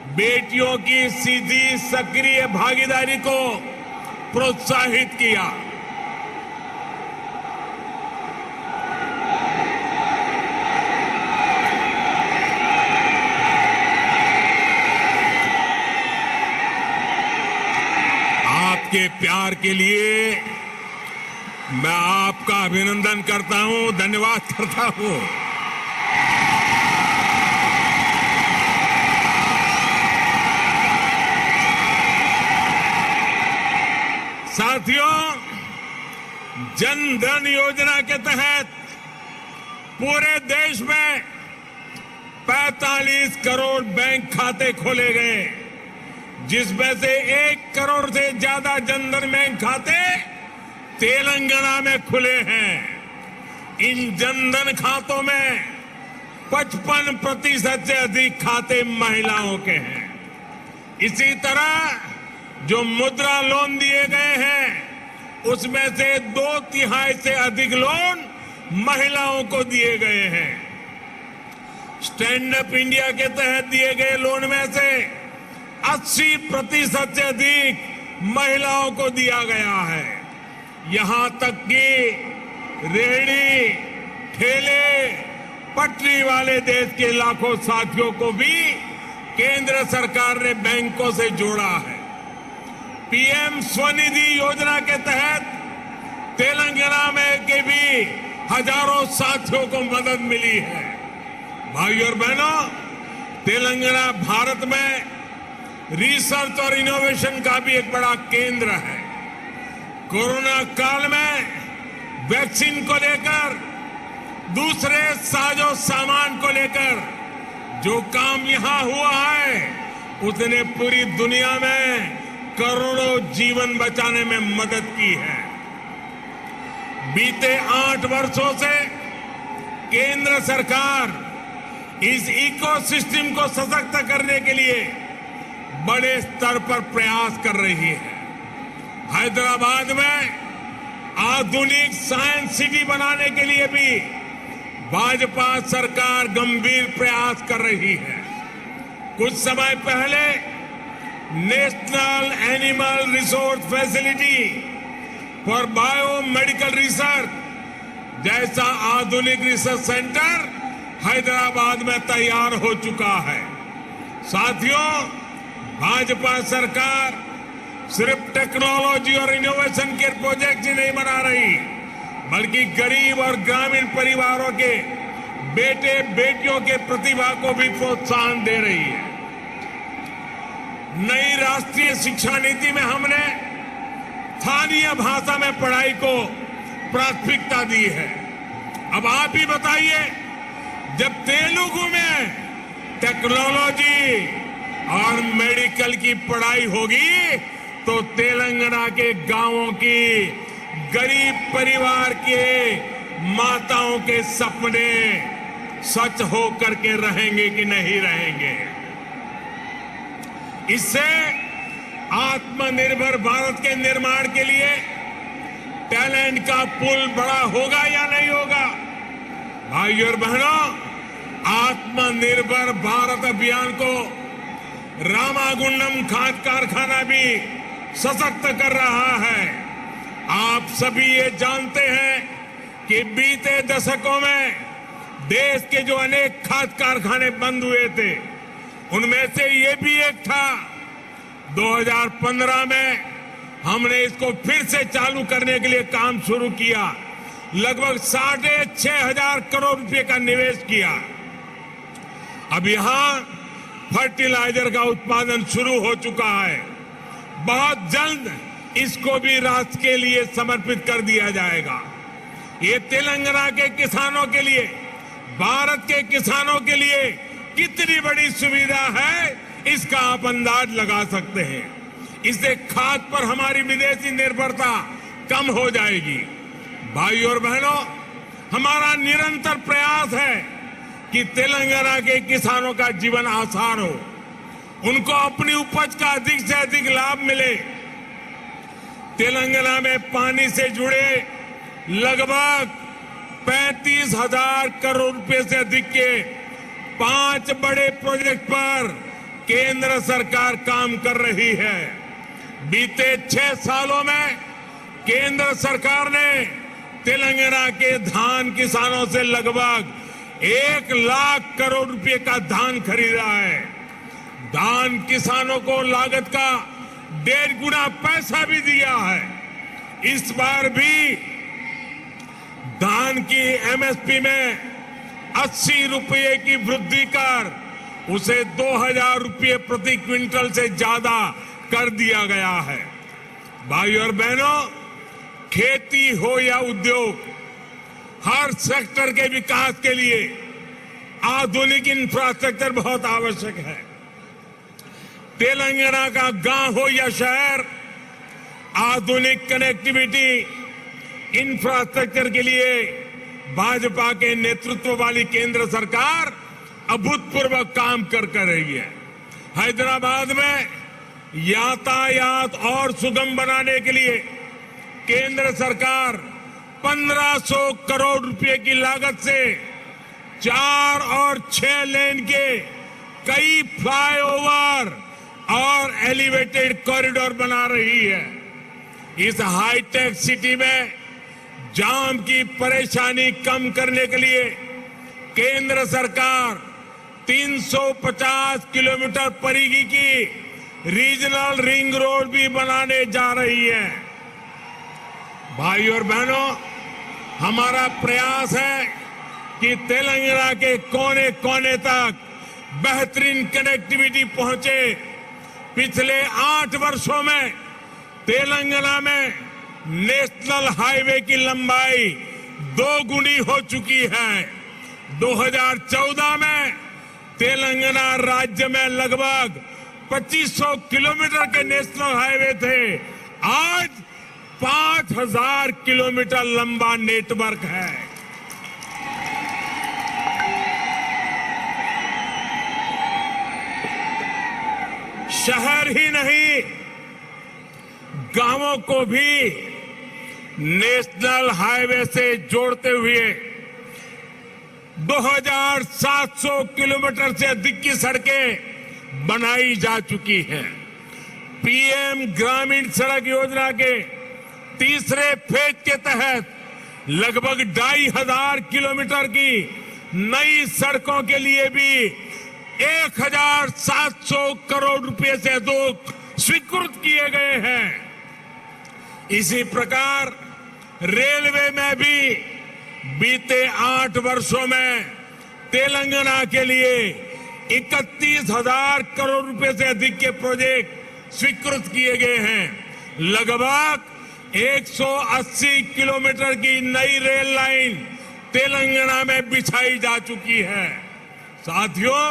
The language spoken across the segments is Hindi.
बेटियों की सीधी सक्रिय भागीदारी को प्रोत्साहित किया। आपके प्यार के लिए मैं आपका अभिनंदन करता हूं, धन्यवाद करता हूं। साथियों, जन धन योजना के तहत पूरे देश में 45 करोड़ बैंक खाते खोले गए, जिसमें से 1 करोड़ से ज्यादा जन धन बैंक खाते तेलंगाना में खुले हैं। इन जन धन खातों में 55% से अधिक खाते महिलाओं के हैं। इसी तरह जो मुद्रा लोन दिए गए हैं, उसमें से 2/3 से अधिक लोन महिलाओं को दिए गए हैं। स्टैंड अप इंडिया के तहत दिए गए लोन में से 80% से अधिक महिलाओं को दिया गया है। यहां तक कि रेहड़ी, ठेले, पटरी वाले देश के लाखों साथियों को भी केंद्र सरकार ने बैंकों से जोड़ा है। पीएम स्वनिधि योजना के तहत तेलंगाना में के भी हजारों साथियों को मदद मिली है। भाइयों और बहनों, तेलंगाना भारत में रिसर्च और इनोवेशन का भी एक बड़ा केंद्र है। कोरोना काल में वैक्सीन को लेकर, दूसरे साजो सामान को लेकर जो काम यहां हुआ है, उसने पूरी दुनिया में करोड़ों जीवन बचाने में मदद की है। बीते 8 वर्षों से केंद्र सरकार इस इकोसिस्टम को सशक्त करने के लिए बड़े स्तर पर प्रयास कर रही है। हैदराबाद में आधुनिक साइंस सिटी बनाने के लिए भी भाजपा सरकार गंभीर प्रयास कर रही है। कुछ समय पहले national animal resource facility for biomedical research जैसा आधुनिक रिसर्च सेंटर हैदराबाद में तैयार हो चुका है। साथियों, भाजपा सरकार सिर्फ टेक्नोलॉजी और इनोवेशन के प्रोजेक्ट ही नहीं बना रही, बल्कि गरीब और ग्रामीण परिवारों के बेटे बेटियों के प्रतिभा को भी प्रोत्साहन दे रही है। नई राष्ट्रीय शिक्षा नीति में हमने स्थानीय भाषा में पढ़ाई को प्राथमिकता दी है। अब आप ही बताइए, जब तेलुगु में टेक्नोलॉजी और मेडिकल की पढ़ाई होगी, तो तेलंगाना के गांवों की गरीब परिवार के माताओं के सपने सच हो करके रहेंगे कि नहीं रहेंगे। इससे आत्मनिर्भर भारत के निर्माण के लिए टैलेंट का पुल बड़ा होगा या नहीं होगा? भाइयों और बहनों, आत्मनिर्भर भारत अभियान को रामागुंडम खाद कारखाना भी सशक्त कर रहा है। आप सभी ये जानते हैं कि बीते दशकों में देश के जो अनेक खाद कारखाने बंद हुए थे, उनमें से ये भी एक था। 2015 में हमने इसको फिर से चालू करने के लिए काम शुरू किया। लगभग 6,500 करोड़ रुपए का निवेश किया। अब यहां फर्टिलाइजर का उत्पादन शुरू हो चुका है। बहुत जल्द इसको भी राष्ट्र के लिए समर्पित कर दिया जाएगा। ये तेलंगाना के किसानों के लिए, भारत के किसानों के लिए कितनी बड़ी सुविधा है, इसका आप अंदाज लगा सकते हैं। इससे खाद पर हमारी विदेशी निर्भरता कम हो जाएगी। भाइयों और बहनों, हमारा निरंतर प्रयास है कि तेलंगाना के किसानों का जीवन आसान हो, उनको अपनी उपज का अधिक से अधिक लाभ मिले। तेलंगाना में पानी से जुड़े लगभग 35,000 करोड़ रुपए से अधिक के 5 बड़े प्रोजेक्ट पर केंद्र सरकार काम कर रही है। बीते 6 सालों में केंद्र सरकार ने तेलंगाना के धान किसानों से लगभग 1 लाख करोड़ रुपए का धान खरीदा है। धान किसानों को लागत का 1.5 गुना पैसा भी दिया है। इस बार भी धान की एमएसपी में 80 रुपये की वृद्धि कर उसे 2,000 रुपये प्रति क्विंटल से ज्यादा कर दिया गया है। भाइयों और बहनों, खेती हो या उद्योग, हर सेक्टर के विकास के लिए आधुनिक इंफ्रास्ट्रक्चर बहुत आवश्यक है। तेलंगाना का गांव हो या शहर, आधुनिक कनेक्टिविटी इंफ्रास्ट्रक्चर के लिए भाजपा के नेतृत्व वाली केंद्र सरकार अभूतपूर्व काम कर रही है। हैदराबाद में यातायात और सुगम बनाने के लिए केंद्र सरकार 1500 करोड़ रुपए की लागत से 4 और 6 लेन के कई फ्लाईओवर और एलिवेटेड कॉरिडोर बना रही है। इस हाईटेक सिटी में जाम की परेशानी कम करने के लिए केंद्र सरकार 350 किलोमीटर परिधि की रीजनल रिंग रोड भी बनाने जा रही है। भाइयों और बहनों, हमारा प्रयास है कि तेलंगाना के कोने कोने तक बेहतरीन कनेक्टिविटी पहुंचे। पिछले 8 वर्षों में तेलंगाना में नेशनल हाईवे की लंबाई 2 गुनी हो चुकी है। 2014 में तेलंगाना राज्य में लगभग 2500 किलोमीटर के नेशनल हाईवे थे। आज 5000 किलोमीटर लंबा नेटवर्क है। शहर ही नहीं, गांवों को भी नेशनल हाईवे से जोड़ते हुए 2700 किलोमीटर से अधिक की सड़कें बनाई जा चुकी हैं। पीएम ग्रामीण सड़क योजना के तीसरे फेज के तहत लगभग 2500 किलोमीटर की नई सड़कों के लिए भी 1700 करोड़ रुपए से अधिक स्वीकृत किए गए हैं। इसी प्रकार रेलवे में भी बीते 8 वर्षों में तेलंगाना के लिए 31,000 करोड़ रुपए से अधिक के प्रोजेक्ट स्वीकृत किए गए हैं। लगभग 180 किलोमीटर की नई रेल लाइन तेलंगाना में बिछाई जा चुकी है। साथियों,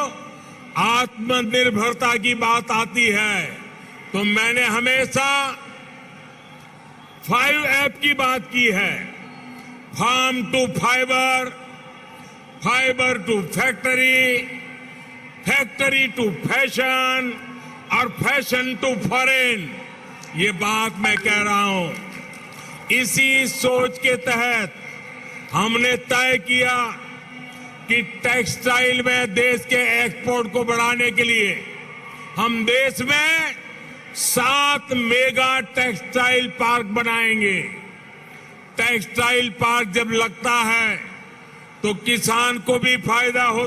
आत्मनिर्भरता की बात आती है तो मैंने हमेशा 5 की बात की है। Farm to fibre, fibre to factory, factory to fashion और फैशन टू फॉरेन। ये बात मैं कह रहा हूं। इसी सोच के तहत हमने तय किया कि टेक्सटाइल में देश के एक्सपोर्ट को बढ़ाने के लिए हम देश में 7 मेगा टेक्सटाइल पार्क बनाएंगे। टेक्सटाइल पार्क जब लगता है तो किसान को भी फायदा होता है।